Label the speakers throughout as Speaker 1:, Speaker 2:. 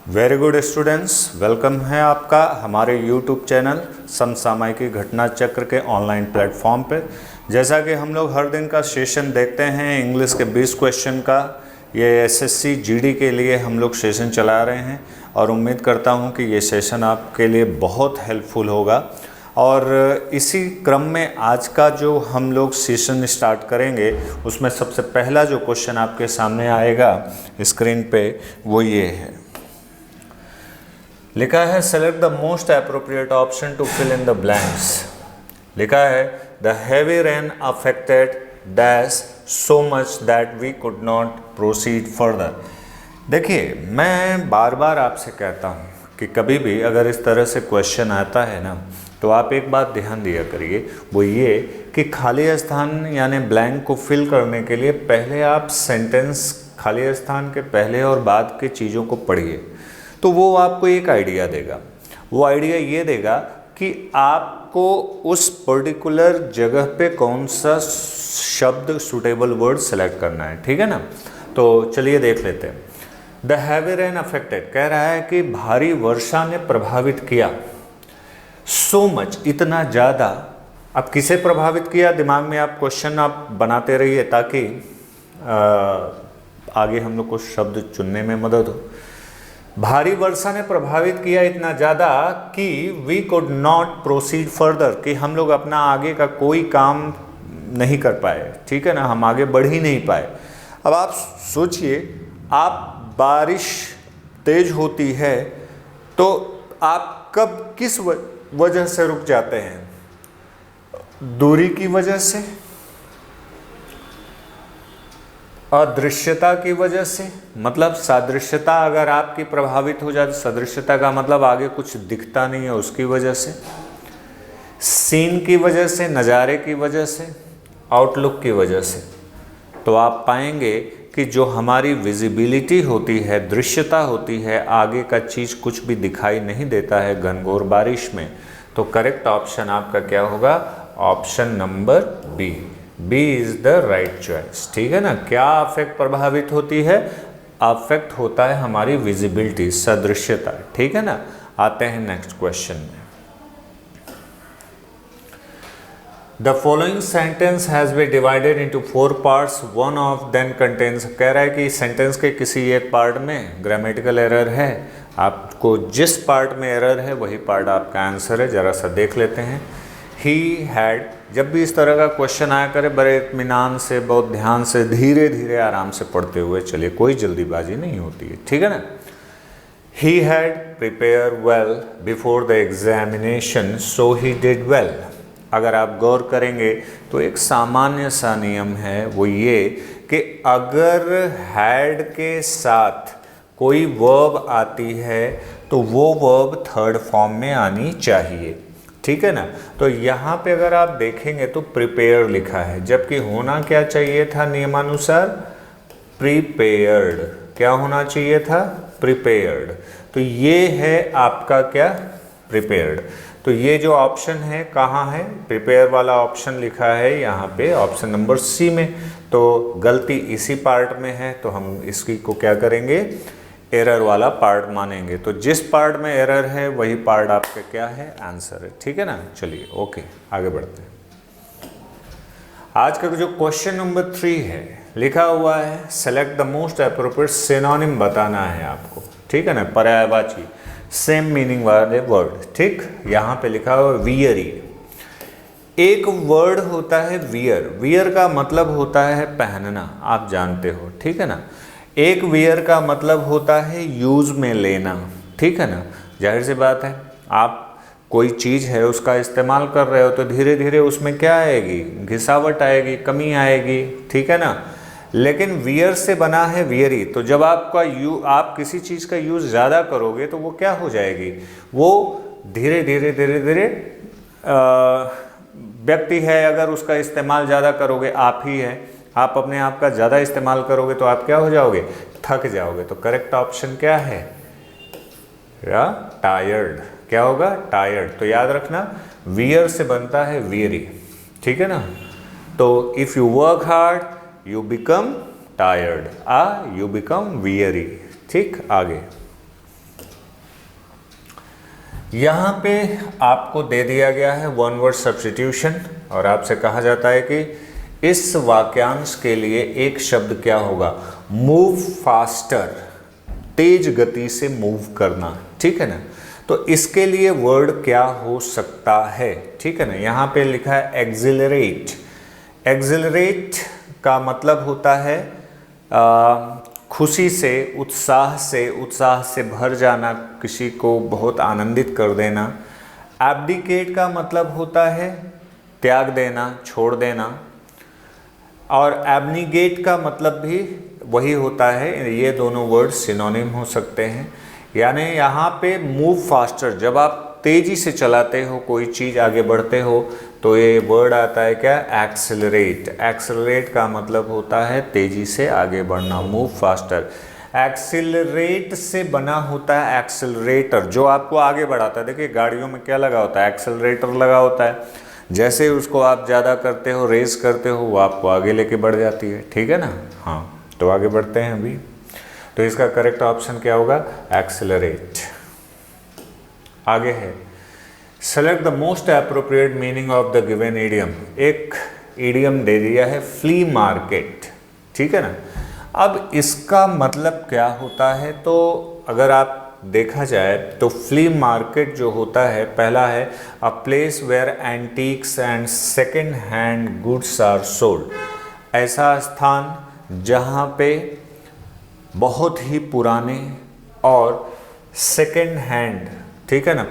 Speaker 1: Very good students, welcome है आपका हमारे यूट्यूब चैनल समसामयिकी घटना चक्र के ऑनलाइन प्लेटफॉर्म पे। जैसा कि हम लोग हर दिन का सेशन देखते हैं इंग्लिश के 20 क्वेश्चन का, ये एसएससी जीडी के लिए हम लोग सेशन चला रहे हैं और उम्मीद करता हूं कि ये सेशन आपके लिए बहुत हेल्पफुल होगा। और इसी क्रम में आज का जो हम लोग सेशन स्टार्ट करेंगे उसमें सबसे पहला जो क्वेश्चन आपके सामने आएगा स्क्रीन पे वो ये है। लिखा है select the most appropriate option to fill in the blanks. लिखा है the heavy rain affected dash so much that we could not proceed further. देखिए, मैं बार बार आपसे कहता हूँ कि कभी भी अगर इस तरह से क्वेश्चन आता है ना, तो आप एक बात ध्यान दिया करिए, वो ये कि खाली स्थान यानी ब्लैंक को फिल करने के लिए पहले आप सेंटेंस खाली स्थान के पहले और बाद के चीज़ों को पढ़िए, तो वो आपको एक आइडिया देगा। वो आइडिया ये देगा कि आपको उस पर्टिकुलर जगह पे कौन सा शब्द सूटेबल वर्ड सेलेक्ट करना है, ठीक है ना। तो चलिए देख लेते हैं। द हैवी रेन अफेक्टेड कह रहा है कि भारी वर्षा ने प्रभावित किया। सो मच इतना ज़्यादा। अब किसे प्रभावित किया, दिमाग में आप क्वेश्चन आप बनाते रहिए ताकि आगे हम लोग को शब्द चुनने में मदद हो। भारी वर्षा ने प्रभावित किया इतना ज़्यादा कि we could not proceed further, कि हम लोग अपना आगे का कोई काम नहीं कर पाए, ठीक है ना, हम आगे बढ़ ही नहीं पाए। अब आप सोचिए, आप बारिश तेज होती है तो आप कब किस वजह से रुक जाते हैं? दूरी की वजह से, अदृश्यता की वजह से, मतलब सादृश्यता अगर आपकी प्रभावित हो जाती, सदृश्यता का मतलब आगे कुछ दिखता नहीं है उसकी वजह से, सीन की वजह से, नज़ारे की वजह से, आउटलुक की वजह से। तो आप पाएंगे कि जो हमारी विजिबिलिटी होती है, दृश्यता होती है, आगे का चीज़ कुछ भी दिखाई नहीं देता है घनघोर बारिश में। तो करेक्ट ऑप्शन आपका क्या होगा? Option number B. B is the right choice, ठीक है ना। क्या अफेक्ट प्रभावित होती है? अफेक्ट होता है हमारी विजिबिलिटी, सदृश्यता, ठीक है ना। आते हैं नेक्स्ट क्वेश्चन में। The following sentence has been divided into 4 parts, one of them contains. कह रहा है कि सेंटेंस के किसी एक पार्ट में ग्रामेटिकल एरर है, आपको जिस पार्ट में एरर है वही पार्ट आपका आंसर है। ज़रा सा देख लेते हैं। ही हैड, जब भी इस तरह का क्वेश्चन आया करे बड़े इत्मीनान से, बहुत ध्यान से, धीरे धीरे आराम से पढ़ते हुए चलिए, कोई जल्दीबाजी नहीं होती है, ठीक है ना। He had prepare well before the examination so he did well. अगर आप गौर करेंगे तो एक सामान्य सा नियम है, वो ये कि अगर हैड के साथ कोई वर्ब आती है तो वो वर्ब थर्ड फॉर्म में आनी चाहिए, ठीक है ना। तो यहाँ पे अगर आप देखेंगे तो प्रिपेयर लिखा है, जबकि होना क्या चाहिए था नियमानुसार? प्रिपेयर्ड। क्या होना चाहिए था? प्रिपेयर्ड। तो ये है आपका क्या? प्रिपेयर्ड। तो ये जो ऑप्शन है कहाँ है? प्रिपेयर वाला ऑप्शन लिखा है यहाँ पे ऑप्शन नंबर सी में। तो गलती इसी पार्ट में है, तो हम इसकी को क्या करेंगे? एरर वाला पार्ट मानेंगे। तो जिस पार्ट में एरर है वही पार्ट आपका क्या है? आंसर है, ठीक है ना। चलिए ओके, आगे बढ़ते हैं। आज का जो क्वेश्चन नंबर 3 है, लिखा हुआ है select the most appropriate synonym बताना है आपको, ठीक है ना, पर्यायवाची सेम मीनिंग वाले वर्ड। ठीक, यहाँ पे लिखा हुआ वियरी। एक वर्ड होता है वियर। वियर का मतलब होता है पहनना, आप जानते हो, ठीक है ना। एक वियर का मतलब होता है यूज में लेना, ठीक है ना। जाहिर सी बात है, आप कोई चीज़ है उसका इस्तेमाल कर रहे हो तो धीरे धीरे उसमें क्या आएगी? घिसावट आएगी, कमी आएगी, ठीक है ना। लेकिन वियर से बना है वियरी, तो जब आप किसी चीज़ का यूज़ ज़्यादा करोगे तो वो क्या हो जाएगी? वो धीरे धीरे धीरे धीरे व्यक्ति है, अगर उसका इस्तेमाल ज़्यादा करोगे, आप ही है, आप अपने आप का ज़्यादा इस्तेमाल करोगे तो आप क्या हो जाओगे? थक जाओगे। तो करेक्ट ऑप्शन क्या है? या टायर्ड। क्या होगा? टायर्ड। तो याद रखना, वियर से बनता है वियरी, ठीक है ना। तो if you work hard you become tired, you become weary। ठीक, आगे यहाँ पे आपको दे दिया गया है वन वर्ड सब्स्टिट्यूशन और आपसे कहा जाता है कि इस वाक्यांश के लिए एक शब्द क्या होगा, मूव फास्टर, तेज गति से मूव करना, ठीक है ना। तो इसके लिए वर्ड क्या हो सकता है, ठीक है ना। यहाँ पे लिखा है एक्सिलरेट। एक्सिलरेट का मतलब होता है खुशी से, उत्साह से भर जाना, किसी को बहुत आनंदित कर देना। एब्डिकेट का मतलब होता है त्याग देना, छोड़ देना। और एब्निगेट का मतलब भी वही होता है। ये दोनों वर्ड सिनोनिम हो सकते हैं। यानी यहाँ पे मूव फास्टर, जब आप तेज़ी से चलाते हो, कोई चीज़ आगे बढ़ते हो, तो ये वर्ड आता है क्या, एक्सेलरेट। एक्सेलरेट का मतलब होता है तेज़ी से आगे बढ़ना, मूव फास्टर। एक्सेलरेट से बना होता है एक्सेलरेटर, जो आपको आगे बढ़ाता है। देखिए गाड़ियों में क्या लगा होता है, एक्सेलरेटर लगा होता है। जैसे उसको आप ज़्यादा करते हो, रेस करते हो, वो आपको आगे लेके बढ़ जाती है, ठीक है ना। हाँ, तो आगे बढ़ते हैं अभी। तो इसका करेक्ट ऑप्शन क्या होगा, एक्सेलरेट। आगे है, select the most appropriate meaning of the given idiom. एक इडियम दे दिया है फ्ली मार्केट, ठीक है ना। अब इसका मतलब क्या होता है, तो अगर आप देखा जाए तो फ्ली मार्केट जो होता है, पहला है a place where antiques and second hand goods are sold. ऐसा स्थान जहाँ पे बहुत ही पुराने और सेकेंड हैंड, ठीक है ना।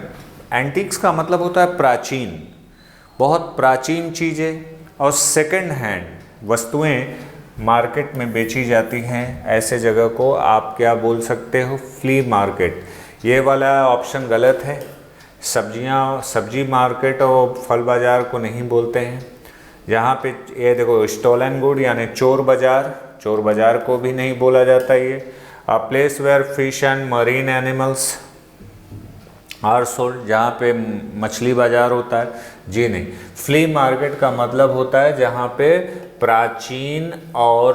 Speaker 1: एंटीक्स का मतलब होता है प्राचीन, बहुत प्राचीन चीज़ें, और सेकेंड हैंड वस्तुएं मार्केट में बेची जाती हैं। ऐसे जगह को आप क्या बोल सकते हो, फ्ली मार्केट। ये वाला ऑप्शन गलत है। सब्जी मार्केट और फल बाज़ार को नहीं बोलते हैं। यहाँ पे ये देखो स्टोलन गुड यानी चोर बाज़ार को भी नहीं बोला जाता। ये a place where fish and marine animals are sold, जहाँ पे मछली बाज़ार होता है, जी नहीं। फ्ली मार्केट का मतलब होता है जहाँ पे प्राचीन और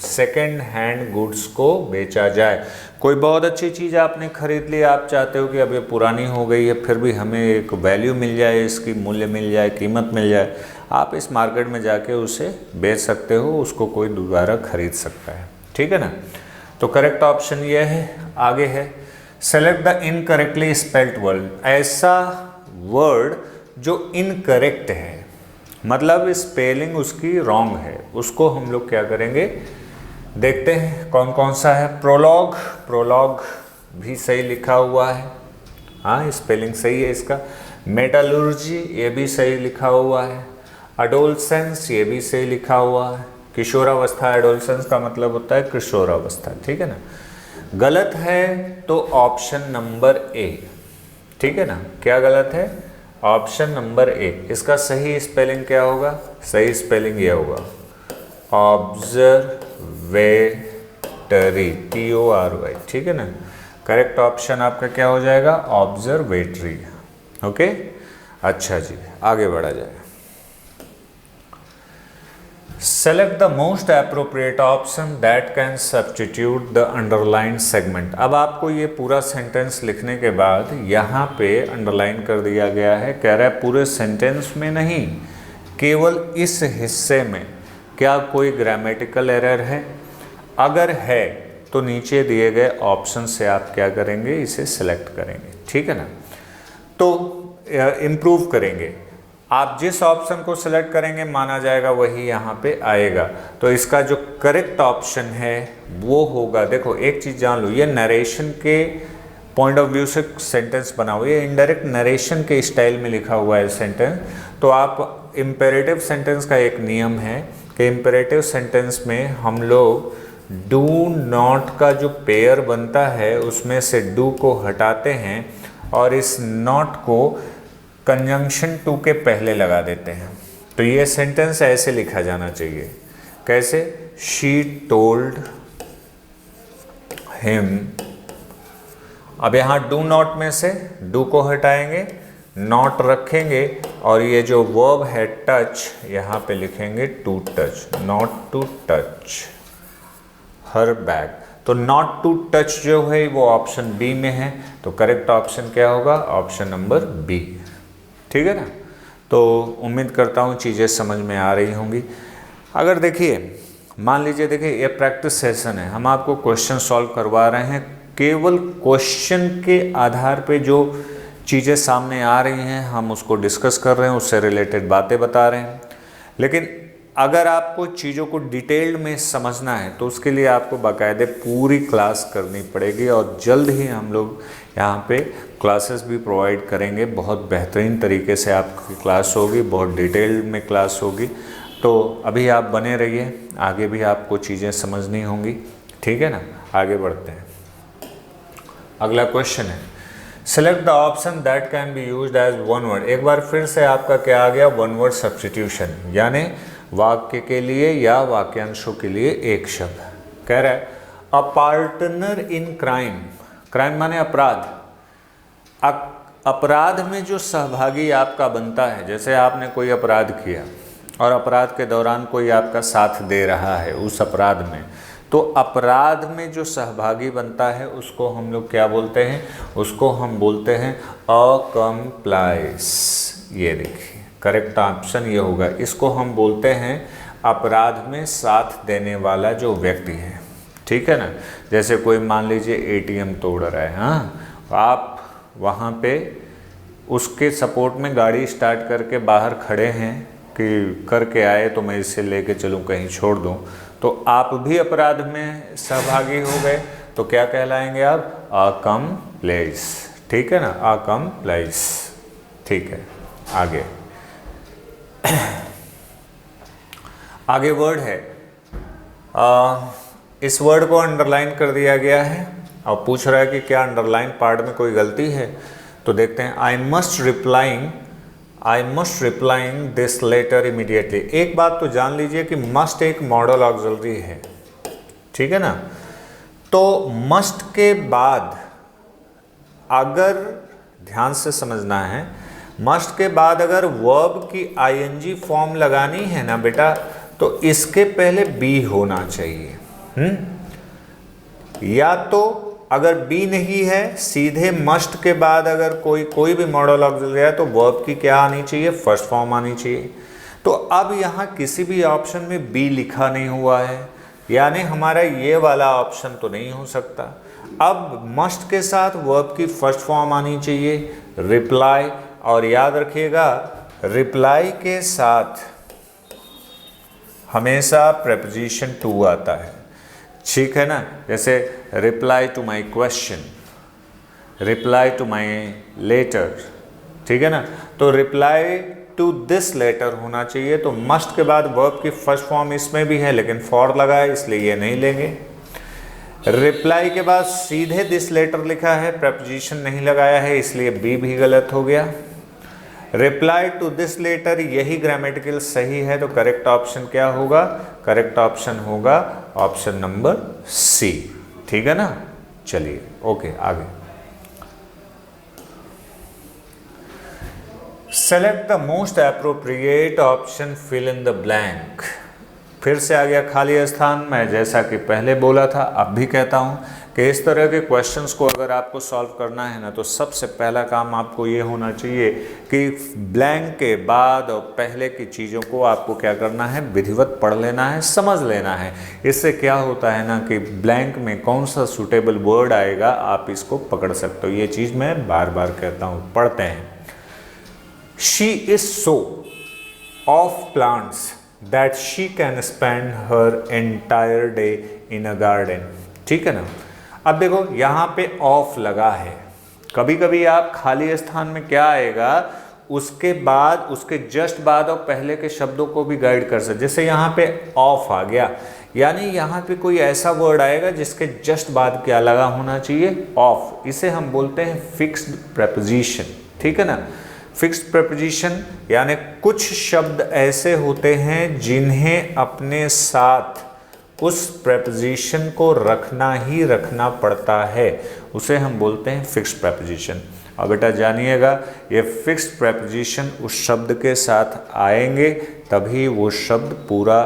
Speaker 1: सेकेंड हैंड गुड्स को बेचा जाए। कोई बहुत अच्छी चीज़ आपने खरीद ली, आप चाहते हो कि अब ये पुरानी हो गई है, फिर भी हमें एक वैल्यू मिल जाए, इसकी मूल्य मिल जाए, कीमत मिल जाए, आप इस मार्केट में जाके उसे बेच सकते हो, उसको कोई दोबारा खरीद सकता है, ठीक है ना। तो करेक्ट ऑप्शन ये है। आगे है, select the incorrectly spelled word. ऐसा वर्ड जो इनकरेक्ट है, मतलब स्पेलिंग उसकी रॉन्ग है, उसको हम लोग क्या करेंगे, देखते हैं कौन कौन सा है। प्रोलॉग भी सही लिखा हुआ है, हाँ स्पेलिंग सही है इसका। मेटालर्जी ये भी सही लिखा हुआ है। अडोलसेंस ये भी सही लिखा हुआ है। किशोरावस्था, एडोलसेंस का मतलब होता है किशोरावस्था, ठीक है ना। गलत है तो ऑप्शन नंबर ए, ठीक है ना। क्या गलत है, ऑप्शन नंबर ए। इसका सही स्पेलिंग क्या होगा, सही स्पेलिंग ये होगा ऑब्जर्वेटरी, TORY, ठीक है ना। करेक्ट ऑप्शन आपका क्या हो जाएगा, ऑब्जर्वेटरी। ओके, अच्छा जी, आगे बढ़ा जाए। Select the most appropriate option that can substitute the underline segment. अब आपको ये पूरा सेंटेंस लिखने के बाद यहाँ पे अंडरलाइन कर दिया गया है। कह रहा है पूरे सेंटेंस में नहीं, केवल इस हिस्से में क्या कोई ग्रामेटिकल एरर है। अगर है तो नीचे दिए गए ऑप्शन से आप क्या करेंगे, इसे सेलेक्ट करेंगे, ठीक है ना। तो इम्प्रूव करेंगे। आप जिस ऑप्शन को सिलेक्ट करेंगे माना जाएगा वही यहाँ पे आएगा। तो इसका जो करेक्ट ऑप्शन है वो होगा, देखो एक चीज़ जान लो, ये नरेशन के पॉइंट ऑफ व्यू से सेंटेंस बना हुआ है, ये इनडायरेक्ट नरेशन के स्टाइल में लिखा हुआ है सेंटेंस। तो आप इम्पेरेटिव सेंटेंस का एक नियम है कि इम्पेरेटिव सेंटेंस में हम लोग डू नॉट का जो पेयर बनता है उसमें से डू को हटाते हैं और इस नॉट को कंजंक्शन टू के पहले लगा देते हैं। तो ये सेंटेंस ऐसे लिखा जाना चाहिए, कैसे, शी टोल्ड हिम। अब यहाँ डू नॉट में से डू को हटाएंगे, नॉट रखेंगे और ये जो वर्ब है टच, यहाँ पे लिखेंगे to touch, not to touch her bag. तो नॉट टू टच जो है वो ऑप्शन बी में है, तो करेक्ट ऑप्शन क्या होगा? Option number B. ठीक है ना? तो उम्मीद करता हूँ चीज़ें समझ में आ रही होंगी। अगर देखिए मान लीजिए, देखिए ये प्रैक्टिस सेशन है, हम आपको क्वेश्चन सॉल्व करवा रहे हैं, केवल क्वेश्चन के आधार पे जो चीज़ें सामने आ रही हैं हम उसको डिस्कस कर रहे हैं, उससे रिलेटेड बातें बता रहे हैं। लेकिन अगर आपको चीज़ों को डिटेल्ड में समझना है तो उसके लिए आपको बाकायदे पूरी क्लास करनी पड़ेगी, और जल्द ही हम लोग यहाँ पे क्लासेस भी प्रोवाइड करेंगे। बहुत बेहतरीन तरीके से आपकी क्लास होगी, बहुत डिटेल्ड में क्लास होगी। तो अभी आप बने रहिए, आगे भी आपको चीज़ें समझनी होंगी। ठीक है ना? आगे बढ़ते हैं। अगला क्वेश्चन है, select the option that can be used as one word. एक बार फिर से आपका क्या आ गया? वन वर्ड सब्स्टिट्यूशन, यानी वाक्य के लिए या वाक्यांशों के लिए एक शब्द। कह रहा है a partner in crime, crime माने अपराध, अपराध में जो सहभागी आपका बनता है, जैसे आपने कोई अपराध किया और अपराध के दौरान कोई आपका साथ दे रहा है उस अपराध में, तो अपराध में जो सहभागी बनता है उसको हम लोग क्या बोलते हैं? उसको हम बोलते हैं अकम्प्लाइस। ये देखिए करेक्ट ऑप्शन ये होगा, इसको हम बोलते हैं अपराध में साथ देने वाला जो व्यक्ति है। ठीक है ना? जैसे कोई मान लीजिए एटीएम तोड़ रहा है, हाँ, आप वहाँ पे उसके सपोर्ट में गाड़ी स्टार्ट करके बाहर खड़े हैं कि करके आए तो मैं इसे लेके चलूँ कहीं छोड़ दूँ, तो आप भी अपराध में सहभागी हो गए, तो क्या कहलाएंगे आप? अकम्प्लाइस। ठीक है ना? अकम्प्लाइस। ठीक है, आगे आगे वर्ड है, इस वर्ड को अंडरलाइन कर दिया गया है और पूछ रहा है कि क्या अंडरलाइन पार्ट में कोई गलती है। तो देखते हैं, I must replying this letter immediately. एक बात तो जान लीजिए कि मस्ट एक मॉडल ऑक्सिलरी है। ठीक है ना? तो मस्ट के बाद, अगर ध्यान से समझना है, मस्ट के बाद अगर वर्ब की आईएनजी फॉर्म लगानी है ना बेटा, तो इसके पहले बी होना चाहिए। या तो अगर बी नहीं है, सीधे मस्ट के बाद अगर कोई भी मॉडल ऑक्सिलरी है तो वर्ब की क्या आनी चाहिए? फर्स्ट फॉर्म आनी चाहिए। तो अब यहाँ किसी भी ऑप्शन में बी लिखा नहीं हुआ है, यानी हमारा ये वाला ऑप्शन तो नहीं हो सकता। अब मस्ट के साथ वर्ब की फर्स्ट फॉर्म आनी चाहिए, रिप्लाई, और याद रखिएगा रिप्लाई के साथ हमेशा प्रेपोजिशन टू आता है। ठीक है ना? जैसे reply to my question, reply to my letter. ठीक है ना? तो रिप्लाई टू दिस लेटर होना चाहिए। तो मस्ट के बाद वर्ब की फर्स्ट फॉर्म इसमें भी है, लेकिन फॉर लगा है इसलिए ये नहीं लेंगे। रिप्लाई के बाद सीधे दिस लेटर लिखा है, प्रेपोजिशन नहीं लगाया है, इसलिए बी भी गलत हो गया। रिप्लाई टू दिस लेटर यही ग्रामेटिकल सही है, तो करेक्ट ऑप्शन क्या होगा? करेक्ट ऑप्शन होगा ऑप्शन नंबर सी। ठीक है ना? चलिए ओके, आगे। Select the most appropriate option, fill in the blank. फिर से आ गया खाली स्थान। मैं जैसा कि पहले बोला था, अब भी कहता हूँ कि इस तरह के क्वेश्चंस को अगर आपको सॉल्व करना है ना, तो सबसे पहला काम आपको ये होना चाहिए कि ब्लैंक के बाद और पहले की चीज़ों को आपको क्या करना है? विधिवत पढ़ लेना है, समझ लेना है। इससे क्या होता है ना कि ब्लैंक में कौन सा सूटेबल वर्ड आएगा आप इसको पकड़ सकते हो। ये चीज़ मैं बार बार कहता हूँ। पढ़ते हैं, she is so of plants that she can spend her entire day in a garden. ठीक है ना? अब देखो यहाँ पे ऑफ लगा है, कभी कभी आप खाली स्थान में क्या आएगा, उसके बाद, उसके जस्ट बाद और पहले के शब्दों को भी गाइड कर सकते। जैसे यहाँ पे ऑफ आ गया, यानी यहाँ पे कोई ऐसा वर्ड आएगा जिसके जस्ट बाद क्या लगा होना चाहिए? ऑफ। इसे हम बोलते हैं फिक्स्ड प्रेपोजिशन। ठीक है ना? फिक्स्ड प्रेपोजिशन यानी कुछ शब्द ऐसे होते हैं जिन्हें अपने साथ उस प्रेपोजिशन को रखना ही रखना पड़ता है, उसे हम बोलते हैं फिक्स्ड प्रेपोजिशन। और बेटा जानिएगा, ये फिक्स्ड प्रेपोजिशन उस शब्द के साथ आएंगे तभी वो शब्द पूरा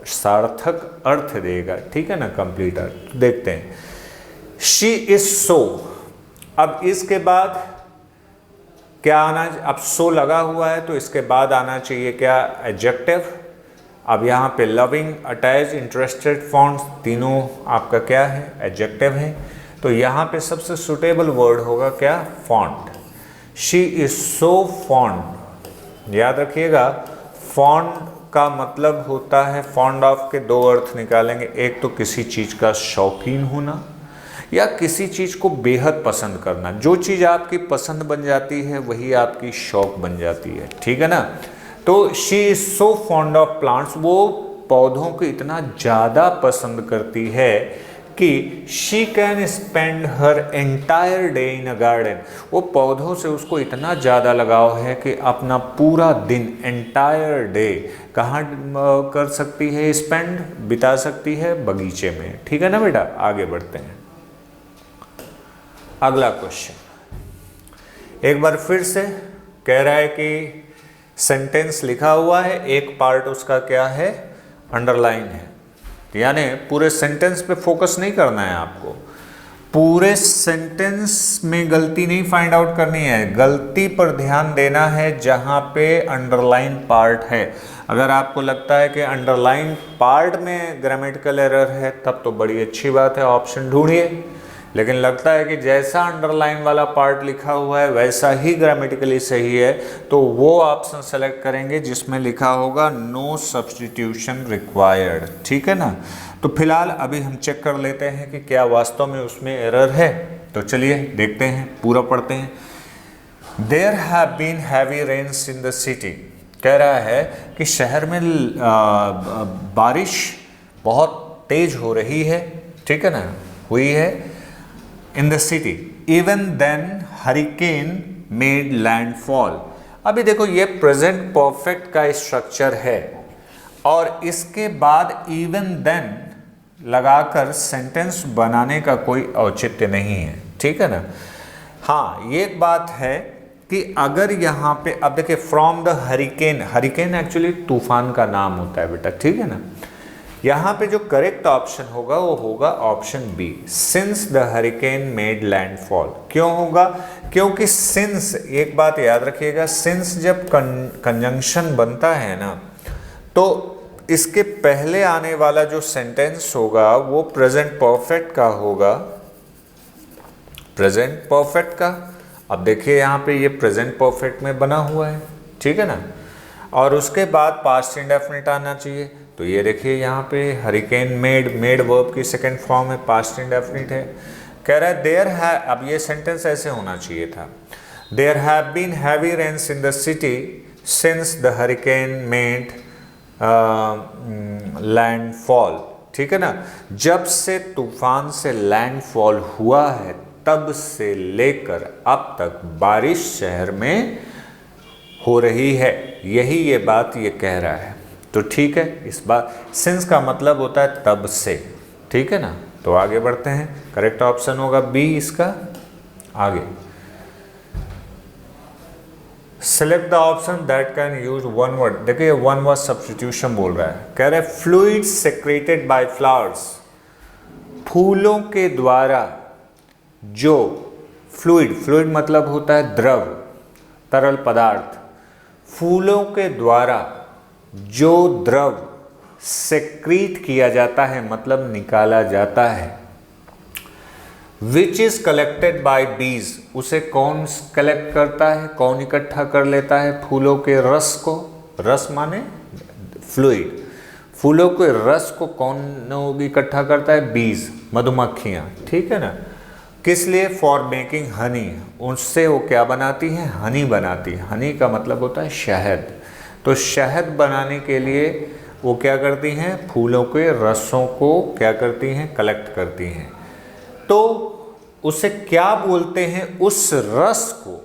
Speaker 1: सार्थक अर्थ देगा, ठीक है ना, कंप्लीट अर्थ। देखते हैं, शी इज सो। अब इसके बाद क्या आना, अब सो लगा हुआ है तो इसके बाद आना चाहिए क्या, एडजेक्टिव। अब यहाँ पे लविंग, अटैच, इंटरेस्टेड, फॉन्ड तीनों आपका क्या है, एडजेक्टिव है। तो यहाँ पे सबसे सुटेबल वर्ड होगा क्या, fond. She is so fond. याद रखिएगा, फॉन्ड का मतलब होता है, फॉन्ड ऑफ के दो अर्थ निकालेंगे। एक तो किसी चीज़ का शौकीन होना या किसी चीज़ को बेहद पसंद करना। जो चीज़ आपकी पसंद बन जाती है वही आपकी शौक बन जाती है, ठीक है ना। तो she is so fond of plants, वो पौधों को इतना ज़्यादा पसंद करती है कि she can spend her entire day in a garden. वो पौधों से उसको इतना ज़्यादा लगाव है कि अपना पूरा दिन, एंटायर डे कहाँ कर सकती है, स्पेंड बिता सकती है, बगीचे में, ठीक है ना बेटा। आगे बढ़ते हैं, अगला क्वेश्चन एक बार फिर से कह रहा है कि सेंटेंस लिखा हुआ है, एक पार्ट उसका क्या है, अंडरलाइन है। यानी पूरे सेंटेंस पे फोकस नहीं करना है आपको, पूरे सेंटेंस में गलती नहीं फाइंड आउट करनी है, गलती पर ध्यान देना है जहाँ पे अंडरलाइन पार्ट है। अगर आपको लगता है कि अंडरलाइन पार्ट में ग्रामेटिकल एरर है तब तो बड़ी अच्छी बात है, ऑप्शन ढूंढिए। लेकिन लगता है कि जैसा अंडरलाइन वाला पार्ट लिखा हुआ है वैसा ही ग्रामेटिकली सही है, तो वो ऑप्शन सेलेक्ट करेंगे जिसमें लिखा होगा नो सब्स्टिट्यूशन रिक्वायर्ड, ठीक है ना। तो फिलहाल अभी हम चेक कर लेते हैं कि क्या वास्तव में उसमें एरर है। तो चलिए देखते हैं, पूरा पढ़ते हैं। There have been heavy rains in the city. कह रहा है कि शहर में बारिश बहुत तेज हो रही है, ठीक है ना, हुई है। In the city even then hurricane made landfall. अभी देखो ये प्रेजेंट परफेक्ट का स्ट्रक्चर है और इसके बाद इवन देन लगाकर सेंटेंस बनाने का कोई औचित्य नहीं है, ठीक है ना। हाँ, ये एक बात है कि अगर यहाँ पे, अब देखिए from the hurricane, hurricane actually तूफान का नाम होता है बेटा, ठीक है ना। यहाँ पे जो करेक्ट ऑप्शन होगा वो होगा option B, since the hurricane made landfall. क्यों होगा, क्योंकि सिंस, एक बात याद रखिएगा, सिंस जब कंजंक्शन बनता है ना तो इसके पहले आने वाला जो सेंटेंस होगा वो प्रेजेंट परफेक्ट का होगा, प्रेजेंट परफेक्ट का। अब देखिए यहाँ पे ये प्रेजेंट परफेक्ट में बना हुआ है, ठीक है ना। और उसके बाद पास्ट इंडेफिनिट आना चाहिए। तो ये देखिए यहाँ पे हरिकेन मेड, मेड वर्ब की सेकंड फॉर्म है, पास्ट इंडेफिनिट है। कह रहा है देयर है, अब ये सेंटेंस ऐसे होना चाहिए था, there have been heavy rains in the city since the hurricane made landfall, ठीक है ना। जब से तूफान से लैंडफॉल हुआ है तब से लेकर अब तक बारिश शहर में हो रही है, यही ये बात ये कह रहा है। तो ठीक है, इस बात सिंस का मतलब होता है तब से, ठीक है ना। तो आगे बढ़ते हैं, करेक्ट ऑप्शन होगा बी इसका। आगे select the option that can use one word. देखिए वन वर्ड सब्स्टिट्यूशन बोल रहा है, कह रहे फ्लूइड सेक्रेटेड बाय फ्लावर्स, फूलों के द्वारा जो फ्लूइड, फ्लूइड मतलब होता है द्रव, तरल पदार्थ, फूलों के द्वारा जो द्रव सेक्रीट किया जाता है मतलब निकाला जाता है, विच इज कलेक्टेड बाय बीज, उसे कौन कलेक्ट करता है, कौन इकट्ठा कर लेता है, फूलों के रस को, रस माने फ्लूइड, फूलों के रस को कौन इकट्ठा करता है, बीज, मधुमक्खियाँ, ठीक है ना। किस लिए, फॉर मेकिंग हनी, उससे वो क्या बनाती हैं, हनी बनाती है। हनी का मतलब होता है शहद। तो शहद बनाने के लिए वो क्या करती हैं, फूलों के रसों को क्या करती हैं, कलेक्ट करती हैं। तो उसे क्या बोलते हैं, उस रस को,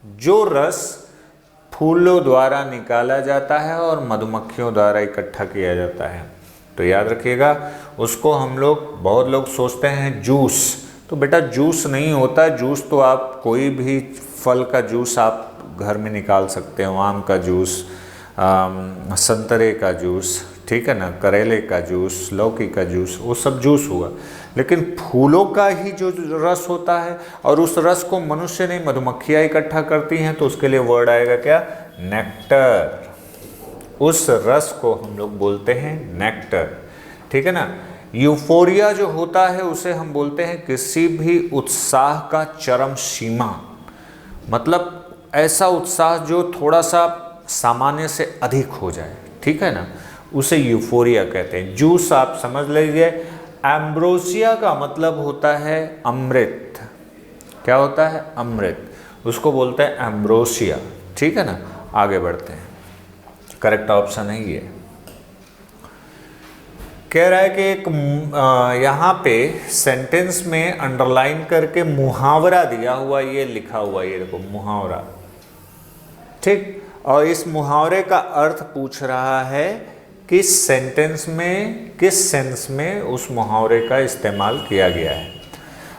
Speaker 1: जो रस फूलों द्वारा निकाला जाता है और मधुमक्खियों द्वारा इकट्ठा किया जाता है। तो याद रखिएगा, उसको हम लोग, बहुत लोग सोचते हैं जूस, तो बेटा जूस नहीं होता। जूस तो आप कोई भी फल का जूस आप घर में निकाल सकते हो, आम का जूस, संतरे का जूस, ठीक है ना, करेले का जूस, लौकी का जूस, वो सब जूस हुआ। लेकिन फूलों का ही जो रस होता है, और उस रस को मनुष्य नहीं मधुमक्खियाँ इकट्ठा करती हैं, तो उसके लिए वर्ड आएगा क्या? नेक्टर। उस रस को हम लोग बोलते हैं नेक्टर, ठीक है ना। यूफोरिया जो होता है उसे हम बोलते हैं किसी भी उत्साह का चरम सीमा, मतलब ऐसा उत्साह जो थोड़ा सा सामान्य से अधिक हो जाए, ठीक है ना, उसे यूफोरिया कहते हैं। जूस आप समझ लीजिए। एम्ब्रोसिया का मतलब होता है अमृत। क्या होता है? अमृत। उसको बोलते हैं एम्ब्रोसिया, ठीक है ना। आगे बढ़ते हैं, करेक्ट ऑप्शन है ये। कह रहा है कि एक यहाँ पे सेंटेंस में अंडरलाइन करके मुहावरा दिया हुआ, ये लिखा हुआ, ये देखो मुहावरा, ठीक। और इस मुहावरे का अर्थ पूछ रहा है कि सेंटेंस में किस सेंस में उस मुहावरे का इस्तेमाल किया गया है।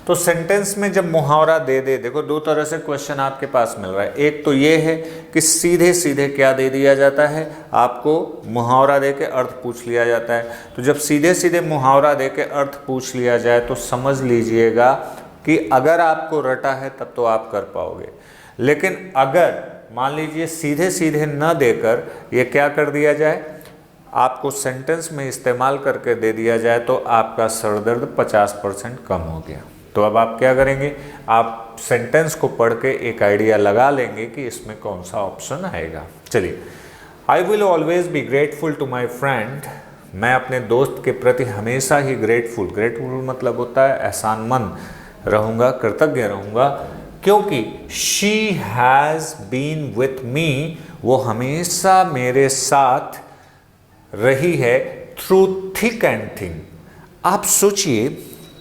Speaker 1: तो सेंटेंस में जब मुहावरा दे दे, देखो दो तरह से क्वेश्चन आपके पास मिल रहा है। एक तो ये है कि सीधे सीधे क्या दे दिया जाता है, आपको मुहावरा दे के अर्थ पूछ लिया जाता है। तो जब सीधे सीधे मुहावरा दे के अर्थ पूछ लिया जाए तो समझ लीजिएगा कि अगर आपको रटा है तब तो आप कर पाओगे। लेकिन अगर मान लीजिए सीधे सीधे न देकर ये क्या कर दिया जाए, आपको सेंटेंस में इस्तेमाल करके दे दिया जाए, तो आपका सरदर्द 50% कम हो गया। तो अब आप क्या करेंगे, आप सेंटेंस को पढ़ के एक आइडिया लगा लेंगे कि इसमें कौन सा ऑप्शन आएगा। चलिए, I will always be grateful to my friend. मैं अपने दोस्त के प्रति हमेशा ही ग्रेटफुल, ग्रेटफुल मतलब होता है एहसानमंद रहूँगा, कृतज्ञ रहूँगा, क्योंकि she has been with me, वो हमेशा मेरे साथ रही है, थ्रू थिक एंड थिन। आप सोचिए,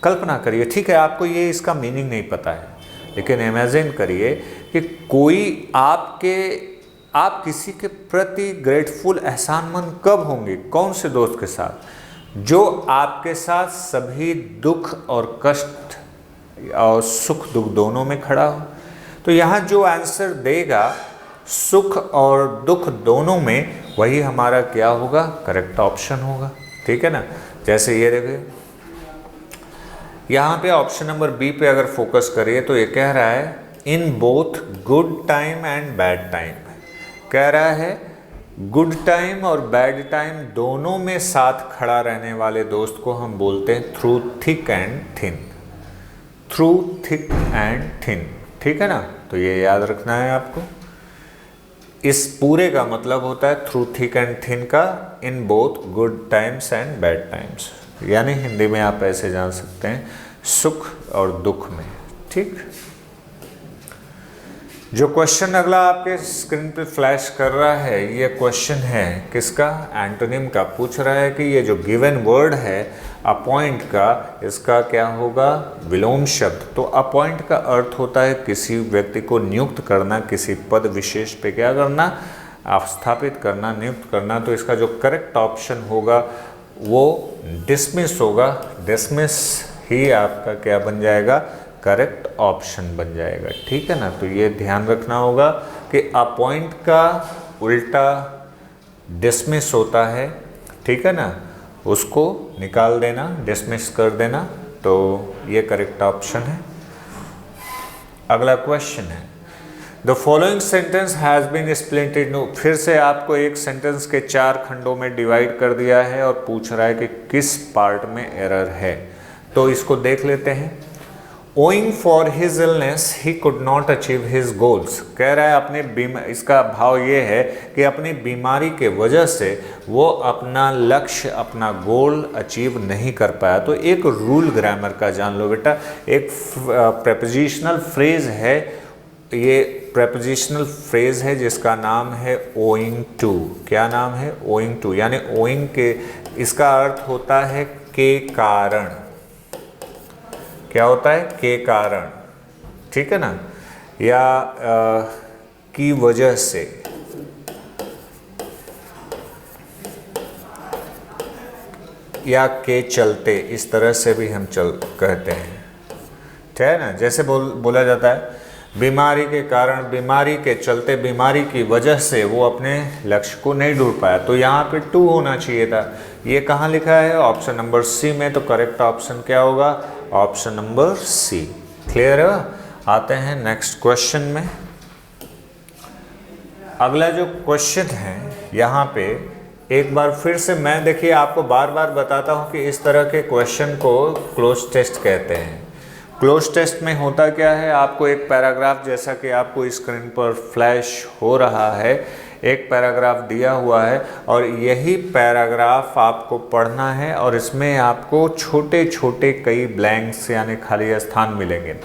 Speaker 1: कल्पना करिए, ठीक है आपको ये इसका मीनिंग नहीं पता है, लेकिन इमेजिन करिए कि कोई आप किसी के प्रति ग्रेटफुल, एहसानमंद कब होंगे, कौन से दोस्त के साथ? जो आपके साथ सभी दुख और कष्ट और सुख दुख दोनों में खड़ा हो। तो यहाँ जो आंसर देगा सुख और दुख दोनों में, वही हमारा क्या होगा? करेक्ट ऑप्शन होगा, ठीक है ना। जैसे ये देखिए, यहाँ पे ऑप्शन नंबर बी पे अगर फोकस करिए तो ये कह रहा है in both good time and bad time. कह रहा है गुड टाइम और बैड टाइम दोनों में साथ खड़ा रहने वाले दोस्त को हम बोलते हैं through thick and thin. Through thick and thin, ठीक है ना। तो ये याद रखना है आपको। इस पूरे का मतलब होता है थ्रू थिक एंड थिन का in both good times and bad times, यानी हिंदी में आप ऐसे जान सकते हैं सुख और दुख में, ठीक। जो क्वेश्चन अगला आपके स्क्रीन पे फ्लैश कर रहा है, ये क्वेश्चन है किसका? एंटोनिम का। पूछ रहा है कि ये जो गिवन वर्ड है अपॉइंट का, इसका क्या होगा? विलोम शब्द। तो अपॉइंट का अर्थ होता है किसी व्यक्ति को नियुक्त करना, किसी पद विशेष पे क्या करना? स्थापित करना, नियुक्त करना। तो इसका जो करेक्ट ऑप्शन होगा वो डिसमिस होगा। डिसमिस ही आपका क्या बन जाएगा? करेक्ट ऑप्शन बन जाएगा, ठीक है ना। तो ये ध्यान रखना होगा कि अपॉइंट का उल्टा डिसमिस होता है, ठीक है ना, उसको निकाल देना, डिसमिस कर देना। तो ये करेक्ट ऑप्शन है। अगला क्वेश्चन है the following sentence has been split into. फिर से आपको एक सेंटेंस के 4 खंडों में डिवाइड कर दिया है और पूछ रहा है कि किस पार्ट में एरर है। तो इसको देख लेते हैं। Owing for his illness, he could not achieve his goals। कह रहा है अपने इसका भाव ये है कि अपनी बीमारी के वजह से वो अपना लक्ष्य, अपना गोल अचीव नहीं कर पाया। तो एक रूल ग्रामर का जान लो बेटा। एक प्रेपोजिशनल फ्रेज है, ये प्रेपोजिशनल फ्रेज है जिसका नाम है owing to। क्या नाम है? owing to, यानी owing के, इसका अर्थ होता है के कारण। क्या होता है? के कारण, ठीक है ना, या की वजह से, या के चलते, इस तरह से भी हम कहते हैं, ठीक है ना। जैसे बोला जाता है बीमारी के कारण, बीमारी के चलते, बीमारी की वजह से वो अपने लक्ष्य को नहीं ढूंढ पाया, तो यहाँ पे 2 होना चाहिए था। ये कहाँ लिखा है? ऑप्शन नंबर सी में। तो करेक्ट ऑप्शन क्या होगा? ऑप्शन नंबर सी। क्लियर है? आते हैं नेक्स्ट क्वेश्चन में। अगला जो क्वेश्चन है यहाँ पे, एक बार फिर से मैं देखिए आपको बार बार बताता हूँ कि इस तरह के क्वेश्चन को क्लोज टेस्ट कहते हैं। क्लोज टेस्ट में होता क्या है, आपको एक पैराग्राफ, जैसा कि आपको स्क्रीन पर फ्लैश हो रहा है, एक पैराग्राफ दिया हुआ है और यही पैराग्राफ आपको पढ़ना है और इसमें आपको छोटे छोटे कई ब्लैंक्स यानी खाली स्थान मिलेंगे।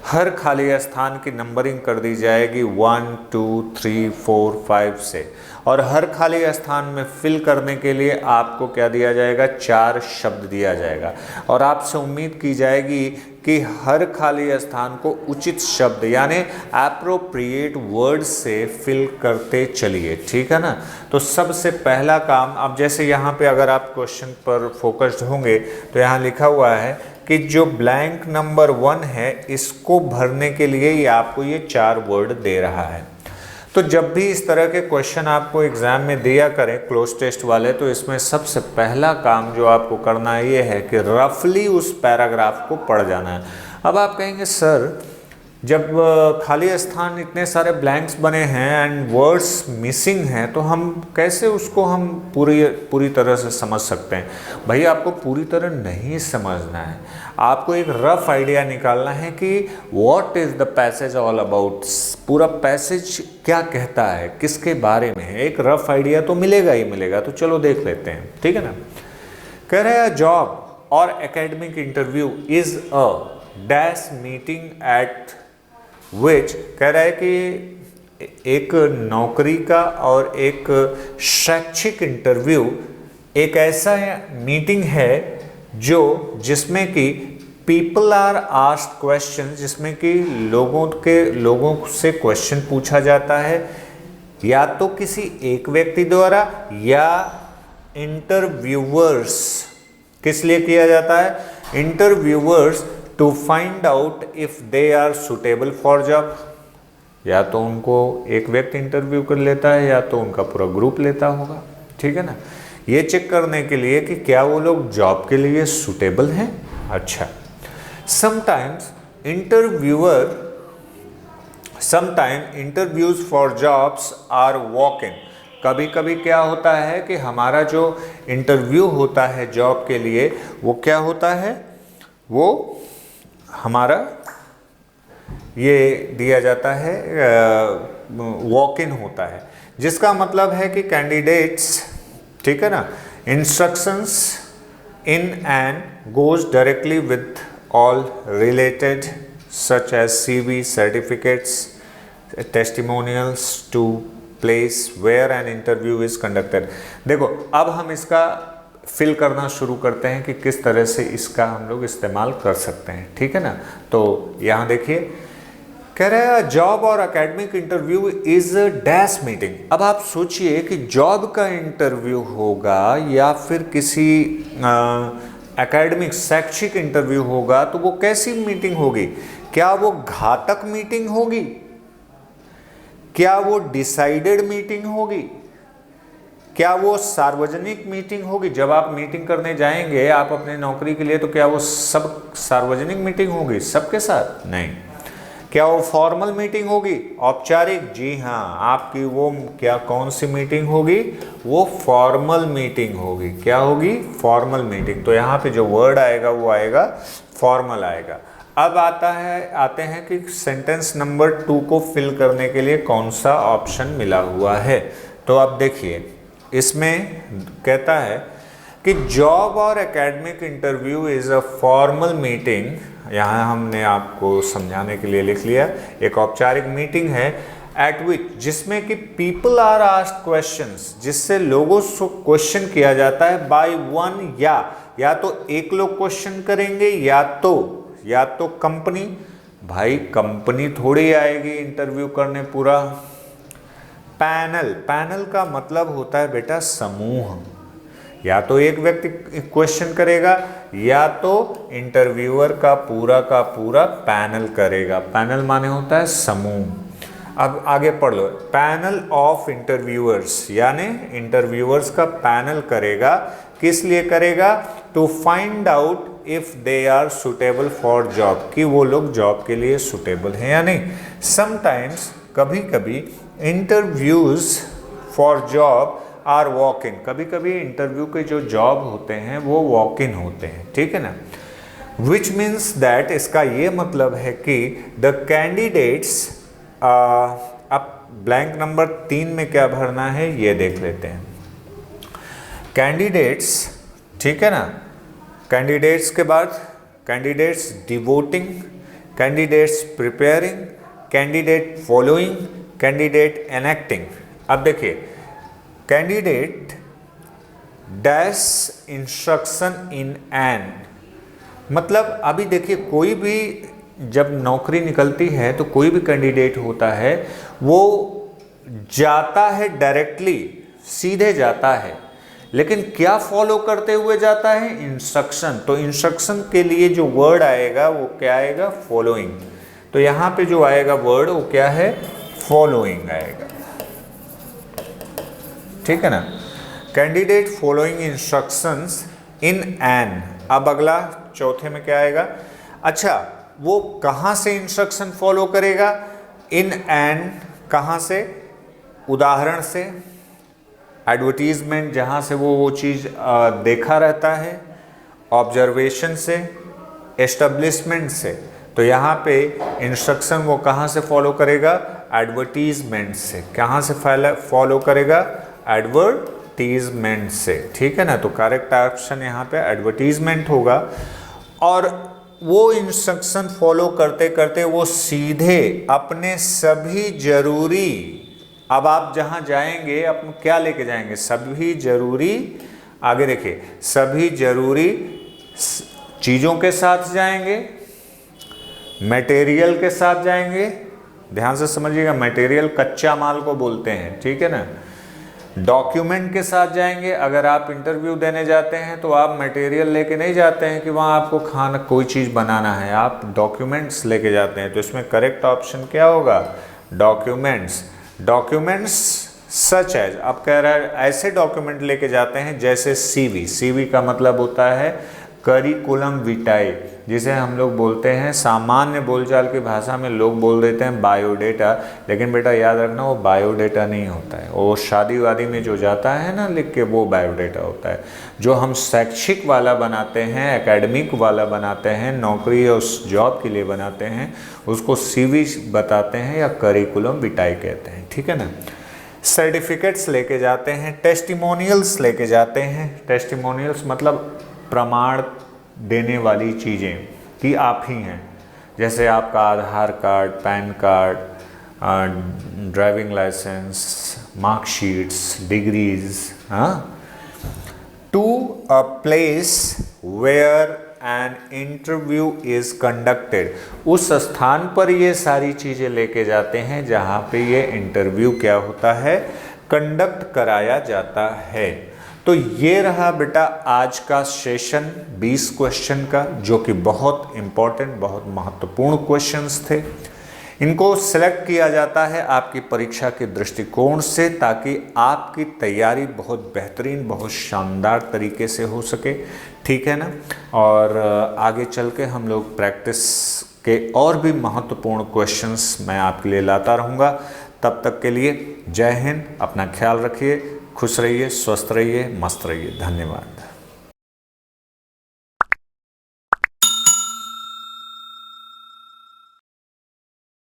Speaker 1: हर खाली स्थान की नंबरिंग कर दी जाएगी 1 2 3 4 5 से, और हर खाली स्थान में फिल करने के लिए आपको क्या दिया जाएगा? 4 शब्द दिया जाएगा और आपसे उम्मीद की जाएगी कि हर खाली स्थान को उचित शब्द यानी एप्रोप्रिएट वर्ड से फिल करते चलिए, ठीक है ना। तो सबसे पहला काम, अब जैसे यहाँ पे अगर आप क्वेश्चन पर फोकस्ड होंगे तो यहाँ लिखा हुआ है कि जो ब्लैंक नंबर 1 है इसको भरने के लिए ये आपको ये 4 वर्ड दे रहा है। तो जब भी इस तरह के क्वेश्चन आपको एग्जाम में दिया करें क्लोज टेस्ट वाले, तो इसमें सबसे पहला काम जो आपको करना है ये है कि रफली उस पैराग्राफ को पढ़ जाना है। अब आप कहेंगे सर जब खाली स्थान इतने सारे ब्लैंक्स बने हैं एंड वर्ड्स मिसिंग हैं तो हम कैसे उसको हम पूरी तरह से समझ सकते हैं? भाई आपको पूरी तरह नहीं समझना है, आपको एक रफ आइडिया निकालना है कि what is the passage all about, पूरा पैसेज क्या कहता है, किसके बारे में है। एक रफ आइडिया तो मिलेगा ही मिलेगा। तो चलो देख लेते हैं, ठीक है ना। कह रहे हैं जॉब और academic interview is a dash meeting at विच, कह रहा है कि एक नौकरी का और एक शैक्षिक इंटरव्यू एक ऐसा मीटिंग है जिसमें कि पीपल आर आस्क्ड क्वेश्चन, जिसमें कि लोगों से क्वेश्चन पूछा जाता है, या तो किसी एक व्यक्ति द्वारा या इंटरव्यूअर्स। किस लिए किया जाता है? Interviewers to find out if they are suitable for job. या तो उनको एक व्यक्ति इंटरव्यू कर लेता है या तो उनका पूरा ग्रुप लेता होगा, ठीक है ना। ये चेक करने के लिए कि क्या वो लोग जॉब के लिए सुटेबल हैं। अच्छा, sometimes interviews for jobs are walk in. कभी कभी क्या होता है कि हमारा जो इंटरव्यू होता है जॉब के लिए वो क्या होता है, वो हमारा ये दिया जाता है वॉक इन होता है, जिसका मतलब है कि कैंडिडेट्स, ठीक है ना, instructions in end goes directly with all related such as CV, certificates, testimonials to place where an interview is conducted. देखो अब हम इसका फिल करना शुरू करते हैं कि किस तरह से इसका हम लोग इस्तेमाल कर सकते हैं, ठीक है ना। तो यहाँ देखिए कह रहा है जॉब और academic interview is dash meeting. अब आप सोचिए कि जॉब का इंटरव्यू होगा या फिर किसी एकेडमिक शैक्षिक इंटरव्यू होगा, तो वो कैसी मीटिंग होगी? क्या वो घातक मीटिंग होगी? क्या वो डिसाइडेड मीटिंग होगी? क्या वो सार्वजनिक मीटिंग होगी? जब आप मीटिंग करने जाएंगे आप अपने नौकरी के लिए, तो क्या वो सब सार्वजनिक मीटिंग होगी सबके साथ? नहीं। क्या वो फॉर्मल मीटिंग होगी, औपचारिक? जी हाँ, आपकी वो क्या कौन सी मीटिंग होगी? वो फॉर्मल मीटिंग होगी। क्या होगी? Formal meeting. तो यहाँ पे जो वर्ड आएगा वो आएगा फॉर्मल आएगा। अब आते हैं कि सेंटेंस नंबर 2 को फिल करने के लिए कौन सा ऑप्शन मिला हुआ है। तो आप देखिए इसमें कहता है कि जॉब और academic interview is a formal meeting. यहाँ हमने आपको समझाने के लिए लिख लिया, एक औपचारिक मीटिंग है एट विच, जिसमें कि पीपल आर आस्क्ड क्वेश्चंस, जिससे लोगों से क्वेश्चन किया जाता है बाय वन, या तो एक लोग क्वेश्चन करेंगे या तो कंपनी। भाई कंपनी थोड़ी आएगी इंटरव्यू करने पूरा। पैनल का मतलब होता है बेटा समूह, या तो एक व्यक्ति क्वेश्चन करेगा या तो इंटरव्यूअर का पूरा पैनल करेगा। पैनल माने होता है समूह। अब आगे पढ़ लो, पैनल ऑफ इंटरव्यूअर्स, यानी इंटरव्यूअर्स का पैनल करेगा। किस लिए करेगा? To find out if they are suitable for job, कि वो लोग जॉब के लिए सुटेबल हैं या नहीं। समटाइम्स, कभी कभी interviews for job are walk in, कभी कभी इंटरव्यू के जो जॉब होते हैं वो वॉक इन होते हैं, ठीक है ना। विच मीन्स दैट, इसका ये मतलब है कि द कैंडिडेट्स, अब ब्लैंक नंबर 3 में क्या भरना है ये देख लेते हैं। कैंडिडेट्स, ठीक है ना। कैंडिडेट्स के बाद candidates devoting, candidates preparing, candidate following, candidate enacting. अब देखिए, candidate dash instruction in an, मतलब अभी देखिए कोई भी जब नौकरी निकलती है तो कोई भी कैंडिडेट होता है वो जाता है डायरेक्टली, सीधे जाता है, लेकिन क्या फॉलो करते हुए जाता है? इंस्ट्रक्शन। तो इंस्ट्रक्शन के लिए जो वर्ड आएगा वो क्या आएगा? फॉलोइंग। तो यहाँ पे जो आएगा वर्ड वो क्या है? फॉलोइंग आएगा, ठीक है ना। Candidate following instructions in an. अब अगला चौथे में क्या आएगा? अच्छा, वो कहाँ से इंस्ट्रक्शन फॉलो करेगा? इन एन, कहाँ से? उदाहरण से, एडवर्टीजमेंट जहाँ से वो चीज़ देखा रहता है, ऑब्जर्वेशन से, एस्टेब्लिशमेंट से। तो यहाँ पे इंस्ट्रक्शन वो कहाँ से फॉलो करेगा? एडवर्टीजमेंट से। कहाँ से फॉलो करेगा? एडवर्टीजमेंट से, ठीक है ना। तो करेक्ट ऑप्शन यहाँ पे एडवर्टीजमेंट होगा। और वो इंस्ट्रक्शन फॉलो करते करते वो सीधे अपने सभी जरूरी, अब आप जहाँ जाएंगे अपन क्या लेके जाएंगे? सभी जरूरी, आगे देखिए, सभी जरूरी चीज़ों के साथ जाएंगे, मटेरियल के साथ जाएंगे। ध्यान से समझिएगा, मटेरियल कच्चा माल को बोलते हैं, ठीक है ना। डॉक्यूमेंट के साथ जाएंगे। अगर आप इंटरव्यू देने जाते हैं तो आप मटेरियल लेके नहीं जाते हैं कि वहाँ आपको खाना कोई चीज़ बनाना है, आप डॉक्यूमेंट्स लेके जाते हैं। तो इसमें करेक्ट ऑप्शन क्या होगा? डॉक्यूमेंट्स। डॉक्यूमेंट्स सच एज, अब कह रहा है ऐसे डॉक्यूमेंट लेके जाते हैं जैसे सीवी। सीवी का मतलब होता है करिकुलम विटाई, जिसे हम लोग बोलते हैं, सामान्य बोलचाल की भाषा में लोग बोल देते हैं बायोडेटा, लेकिन बेटा याद रखना वो बायोडेटा नहीं होता है। वो शादी वादी में जो जाता है ना लिख के, वो बायोडेटा होता है। जो हम शैक्षिक वाला बनाते हैं, एकेडमिक वाला बनाते हैं, नौकरी या उस जॉब के लिए बनाते हैं, उसको सीवी बताते हैं या करिकुलम विटाई कहते हैं, ठीक है ना। सर्टिफिकेट्स लेके जाते हैं, टेस्टिमोनियल्स लेके जाते हैं। टेस्टिमोनियल्स मतलब प्रमाण देने वाली चीज़ें कि आप ही हैं, जैसे आपका Aadhaar card, pan card, driving licence, marksheets, degrees. हाँ, to a place where an interview is conducted, उस स्थान पर ये सारी चीज़ें लेके जाते हैं जहाँ पे ये इंटरव्यू क्या होता है? कंडक्ट कराया जाता है। तो ये रहा बेटा आज का सेशन 20 क्वेश्चन का, जो कि बहुत इम्पोर्टेंट, बहुत महत्वपूर्ण क्वेश्चंस थे। इनको सेलेक्ट किया जाता है आपकी परीक्षा के दृष्टिकोण से, ताकि आपकी तैयारी बहुत बेहतरीन, बहुत शानदार तरीके से हो सके, ठीक है ना। और आगे चल के हम लोग प्रैक्टिस के और भी महत्वपूर्ण क्वेश्चंस मैं आपके लिए लाता रहूँगा। तब तक के लिए जय हिंद, अपना ख्याल रखिए, खुश रहिए, स्वस्थ रहिए, मस्त रहिए। धन्यवाद।